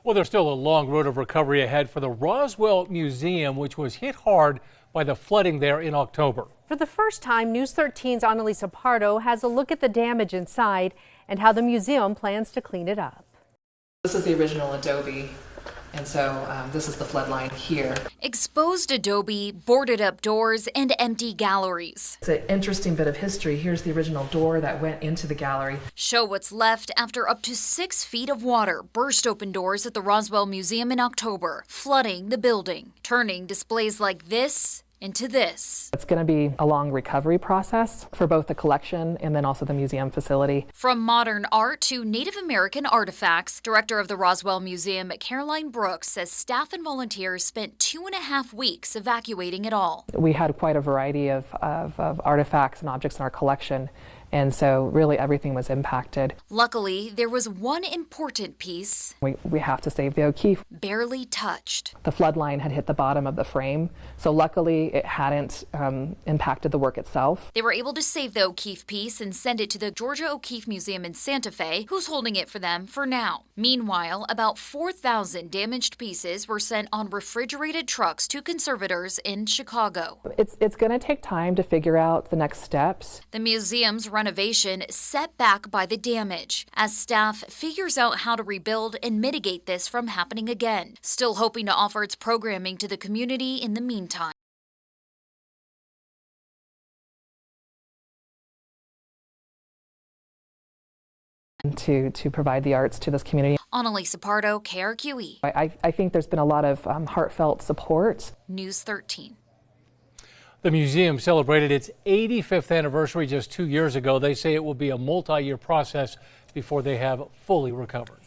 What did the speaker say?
Well, there's still a long road of recovery ahead for the Roswell Museum, which was hit hard by the flooding there in October. For the first time, News 13's Annalisa Pardo has a look at the damage inside and how the museum plans to clean it up. This is the original adobe, and so this is the flood line here. Exposed adobe, boarded up doors, and empty galleries. It's an interesting bit of history. Here's the original door that went into the gallery. Show what's left after up to 6 feet of water burst open doors at the Roswell Museum in October, flooding the building, turning displays like this into this. It's going to be a long recovery process for both the collection and then also the museum facility. From modern art to Native American artifacts, director of the Roswell Museum, Caroline Brooks, says staff and volunteers spent 2.5 weeks evacuating it all. We had quite a variety of artifacts and objects in our collection, and so really everything was impacted. Luckily, there was one important piece We have to save the O'Keeffe. Barely touched. The flood line had hit the bottom of the frame, so luckily it hadn't impacted the work itself. They were able to save the O'Keeffe piece and send it to the Georgia O'Keeffe Museum in Santa Fe, who's holding it for them for now. Meanwhile, about 4,000 damaged pieces were sent on refrigerated trucks to conservators in Chicago. It's going to take time to figure out the next steps. The museum's renovation set back by the damage as staff figures out how to rebuild and mitigate this from happening again, still hoping to offer its programming to the community in the meantime. To provide the arts to this community. Annalisa Pardo, KRQE. I think there's been a lot of heartfelt support. News 13. The museum celebrated its 85th anniversary just 2 years ago. They say it will be a multi-year process before they have fully recovered.